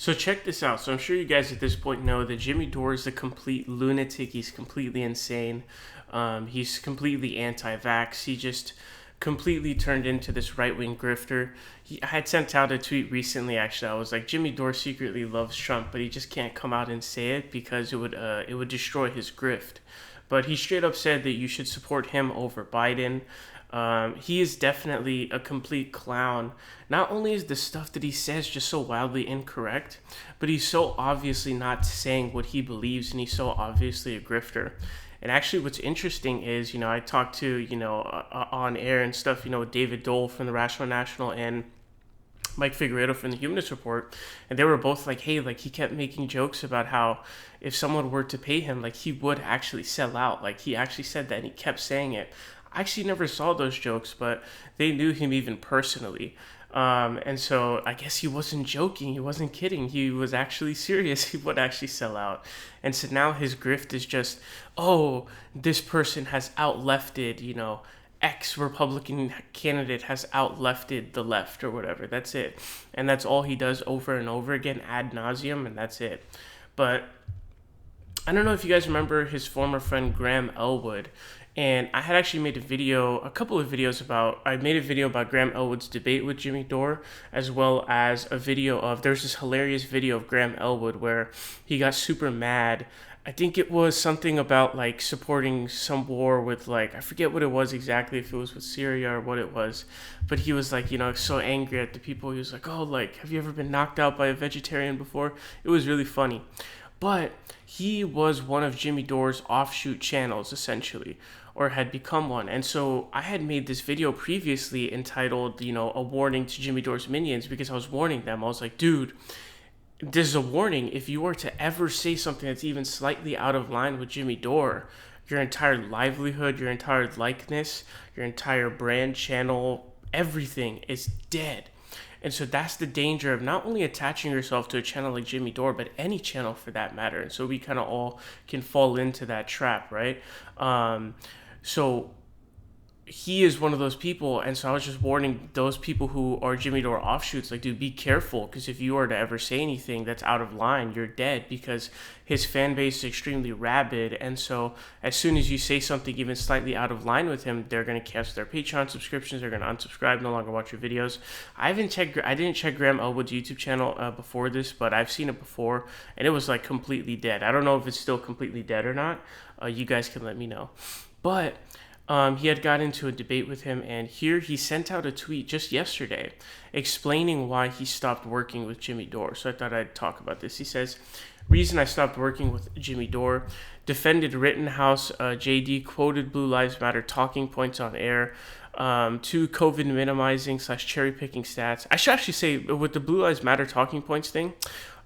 So check this out. So I'm sure you guys at this point know that Jimmy Dore is a complete lunatic. He's completely insane. He's completely anti-vax. He just completely turned into this right-wing grifter. I had sent out a tweet recently. Actually, I was like, Jimmy Dore secretly loves Trump, but he just can't come out and say it because it would destroy his grift. But he straight up said that you should support him over Biden. He is definitely a complete clown. Not only is the stuff that he says just so wildly incorrect, but he's so obviously not saying what he believes, and he's so obviously a grifter. And actually, what's interesting is, I talked to, on air and stuff, with David Dole from the Rational National and Mike Figueredo from the Humanist Report, and they were both like, hey, like he kept making jokes about how if someone were to pay him, like he would actually sell out. Like he actually said that, and he kept saying it. I actually never saw those jokes, but they knew him even personally. And so I guess he wasn't joking. He wasn't kidding. He was actually serious. He would actually sell out. And so now his grift is just, oh, this person has outlefted, X Republican candidate has outlefted the left or whatever. That's it. And that's all he does over and over again ad nauseum, and that's it. But I don't know if you guys remember his former friend Graham Elwood. And I had actually made a couple of videos I made a video about Graham Elwood's debate with Jimmy Dore, as well as there's this hilarious video of Graham Elwood where he got super mad. I think it was something about like supporting some war with I forget what it was exactly, if it was with Syria or what it was, but he was like, so angry at the people. He was like, oh, like, have you ever been knocked out by a vegetarian before? It was really funny. But he was one of Jimmy Dore's offshoot channels, essentially, or had become one. And so I had made this video previously entitled, a warning to Jimmy Dore's minions, because I was warning them. I was like, dude, this is a warning. If you were to ever say something that's even slightly out of line with Jimmy Dore, your entire livelihood, your entire likeness, your entire brand, channel, everything is dead. And so that's the danger of not only attaching yourself to a channel like Jimmy Dore, but any channel for that matter. And so we kind of all can fall into that trap, right? So he is one of those people, and so I was just warning those people who are Jimmy Dore offshoots, like, dude, be careful, because if you are to ever say anything that's out of line, you're dead, because his fan base is extremely rabid, and so as soon as you say something even slightly out of line with him, they're going to cancel their Patreon subscriptions, they're going to unsubscribe, no longer watch your videos. I didn't check Graham Elwood's YouTube channel before this, but I've seen it before, and it was like completely dead. I don't know if it's still completely dead or not. You guys can let me know. But he had got into a debate with him, and here he sent out a tweet just yesterday explaining why he stopped working with Jimmy Dore. So I thought I'd talk about this. He says, reason I stopped working with Jimmy Dore, defended Rittenhouse JD, quoted Blue Lives Matter talking points on air, to COVID minimizing / cherry picking stats. I should actually say, with the Blue Lives Matter talking points thing,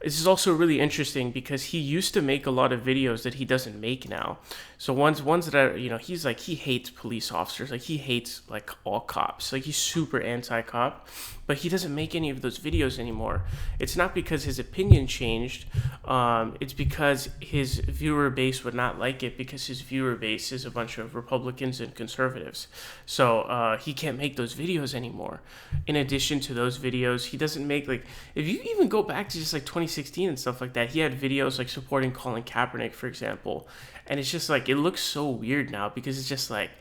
this is also really interesting because he used to make a lot of videos that he doesn't make now. So ones that are, he's like, he hates police officers. Like, he hates like all cops. Like, he's super anti-cop, but he doesn't make any of those videos anymore. It's not because his opinion changed. It's because his viewer base would not like it, because his viewer base is a bunch of Republicans and conservatives. So he can't make those videos anymore. In addition to those videos, he doesn't make, like, if you even go back to just like 2016 and stuff like that, he had videos like supporting Colin Kaepernick, for example. And it's just like, it looks so weird now, because it's just like,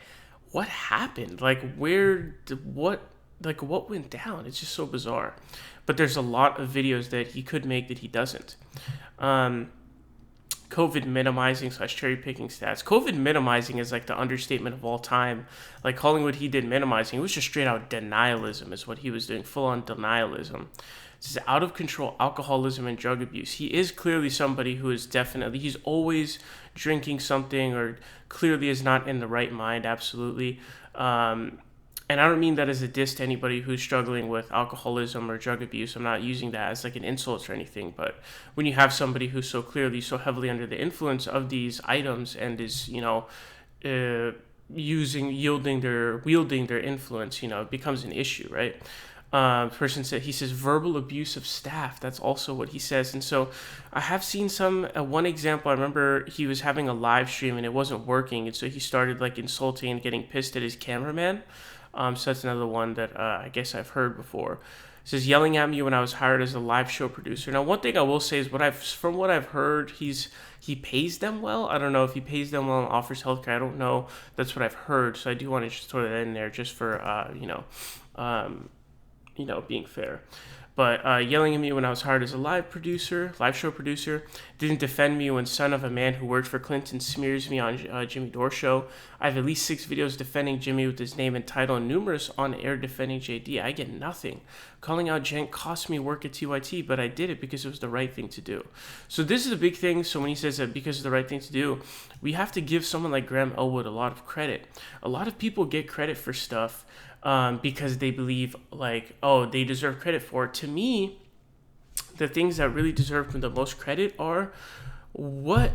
what happened? Like, what went down? It's just so bizarre. But there's a lot of videos that he could make that he doesn't. COVID minimizing / cherry picking stats. COVID minimizing is like the understatement of all time. Like, calling what he did minimizing, it was just straight out denialism is what he was doing, full on denialism. This is out of control alcoholism and drug abuse. He is clearly somebody who is he's always drinking something, or clearly is not in the right mind, absolutely. And I don't mean that as a diss to anybody who's struggling with alcoholism or drug abuse. I'm not using that as like an insult or anything. But when you have somebody who's so clearly, so heavily under the influence of these items and is, wielding their influence, it becomes an issue, right? Person said, he says verbal abuse of staff. That's also what he says. And so I have seen one example. I remember he was having a live stream and it wasn't working. And so he started like insulting and getting pissed at his cameraman. So that's another one that I guess I've heard before. says yelling at me when I was hired as a live show producer. Now, one thing I will say is from what I've heard, he pays them well. I don't know if he pays them well and offers healthcare. I don't know. That's what I've heard. So I do want to just throw that in there just for being fair. But yelling at me when I was hired as a live show producer, didn't defend me when son of a man who worked for Clinton smears me on Jimmy Dore show. I have at least 6 videos defending Jimmy with his name and title, and numerous on air defending JD. I get nothing. Calling out Cenk cost me work at TYT, but I did it because it was the right thing to do. So this is a big thing. So when he says that because it's the right thing to do, we have to give someone like Graham Elwood a lot of credit. A lot of people get credit for stuff because they believe like, oh, they deserve credit for it. To me, the things that really deserve the most credit are, what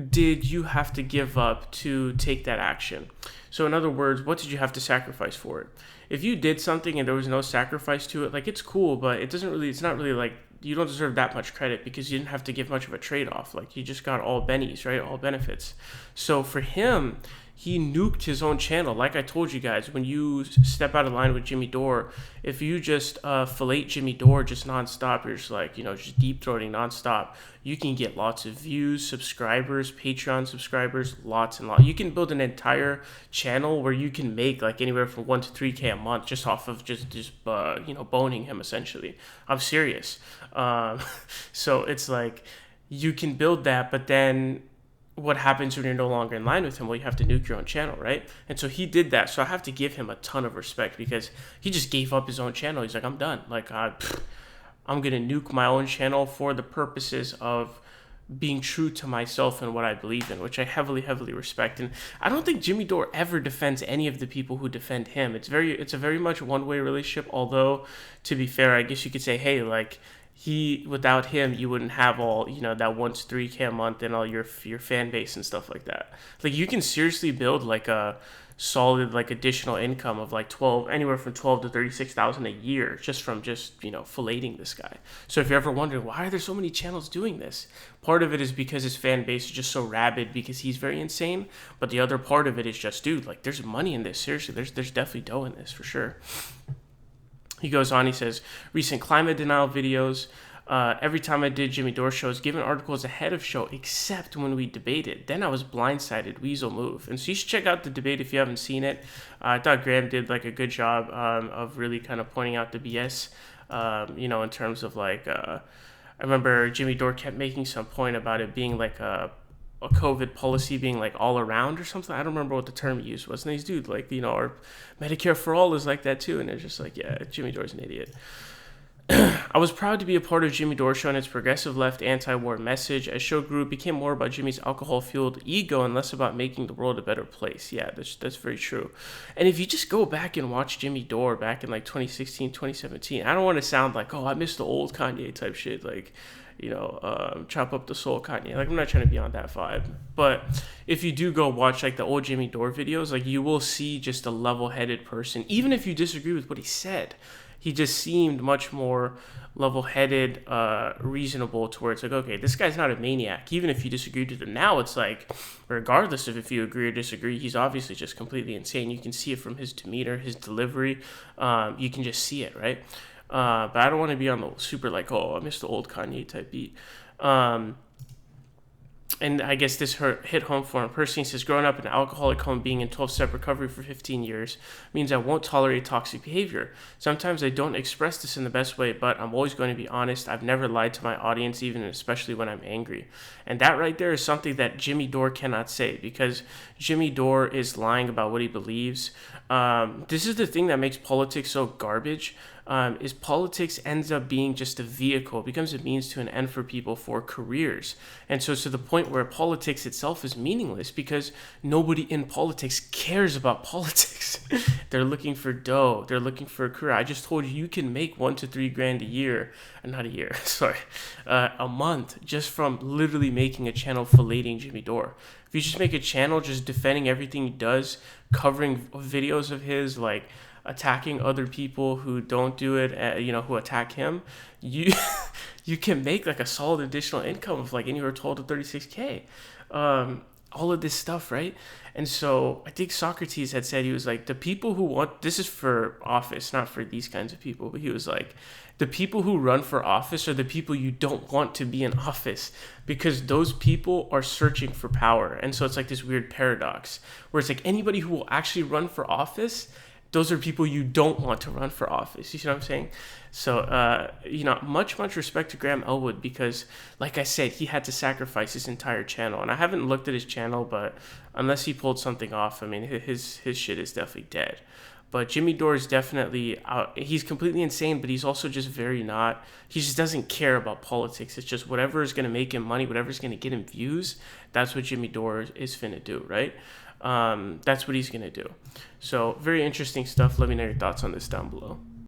did you have to give up to take that action? So in other words, what did you have to sacrifice for it? If you did something and there was no sacrifice to it, like, it's cool, but it's not really like, you don't deserve that much credit because you didn't have to give much of a trade-off. Like, you just got all bennies, right? All benefits. So for him, he nuked his own channel. Like I told you guys, when you step out of line with Jimmy Dore, if you just fillet Jimmy Dore just nonstop, you're just like, just deep throating nonstop, you can get lots of views, subscribers, Patreon subscribers, lots and lots. You can build an entire channel where you can make like anywhere from 1 to 3K a month just off of just boning him, essentially. I'm serious. So it's like, you can build that, but then what happens when you're no longer in line with him? Well, you have to nuke your own channel, right? And so he did that. So I have to give him a ton of respect because he just gave up his own channel. He's like, I'm done. Like, I'm going to nuke my own channel for the purposes of being true to myself and what I believe in, which I heavily, heavily respect. And I don't think Jimmy Dore ever defends any of the people who defend him. It's a very much one-way relationship. Although, to be fair, I guess you could say, hey, like, without him, you wouldn't have all, that 1 to 3K a month and all your fan base and stuff like that. Like, you can seriously build like a solid like additional income of like anywhere from 12 to 36,000 a year just from filleting this guy. So if you're ever wondering why are there so many channels doing this, part of it is because his fan base is just so rabid because he's very insane. But the other part of it is just, dude, like, there's money in this. Seriously, there's definitely dough in this for sure. He goes on, he says, recent climate denial videos. Every time I did Jimmy Dore shows, given articles ahead of show, except when we debated. Then I was blindsided. Weasel move. And so you should check out the debate if you haven't seen it. I thought Graham did like a good job of really kind of pointing out the BS, in terms of like, I remember Jimmy Dore kept making some point about it being like a COVID policy being like all around or something. I don't remember what the term he used was. And he's, dude, like, our Medicare for all is like that too. And it's just like, yeah, Jimmy Dore's an idiot. I was proud to be a part of Jimmy Dore Show and its progressive left anti-war message. As show grew, it became more about Jimmy's alcohol-fueled ego and less about making the world a better place. Yeah, that's very true. And if you just go back and watch Jimmy Dore back in like 2016, 2017, I don't want to sound like, oh, I miss the old Kanye type shit, like, chop up the soul Kanye. Like, I'm not trying to be on that vibe. But if you do go watch like the old Jimmy Dore videos, like, you will see just a level-headed person. Even if you disagree with what he said, he just seemed much more level-headed, reasonable, to where it's like, okay, this guy's not a maniac. Even if you disagreed with him now, it's like, regardless of if you agree or disagree, he's obviously just completely insane. You can see it from his demeanor, his delivery. You can just see it, right? But I don't want to be on the super like, oh, I miss the old Kanye type beat. And I guess this hit home for him personally. He says, growing up in an alcoholic home, being in 12-step recovery for 15 years means I won't tolerate toxic behavior. Sometimes I don't express this in the best way, but I'm always going to be honest. I've never lied to my audience, even and especially when I'm angry. And that right there is something that Jimmy Dore cannot say, because Jimmy Dore is lying about what he believes. This is the thing that makes politics so garbage. Is politics ends up being just a vehicle, becomes a means to an end for people for careers. And so to the point where politics itself is meaningless because nobody in politics cares about politics. They're looking for dough. They're looking for a career. I just told you can make 1 to 3 grand a year, not a year, sorry, a month just from literally making a channel filleting Jimmy Dore. If you just make a channel just defending everything he does, covering videos of his, like, attacking other people who don't do it, who attack him, you can make like a solid additional income of like anywhere 12 to 36K. all of this stuff, right? And so I think Socrates had said, he was like, the people who want, this is for office, not for these kinds of people, but he was like, the people who run for office are the people you don't want to be in office, because those people are searching for power. And so it's like this weird paradox where it's like anybody who will actually run for office, those are people you don't want to run for office. You see what I'm saying? So, much respect to Graham Elwood, because, like I said, he had to sacrifice his entire channel. And I haven't looked at his channel, but unless he pulled something off, I mean, his shit is definitely dead. But Jimmy Dore is definitely out. He's completely insane, but he's also just very not. He just doesn't care about politics. It's just whatever is going to make him money, whatever is going to get him views. That's what Jimmy Dore is finna do, right? That's what he's going to do. So very interesting stuff. Let me know your thoughts on this down below.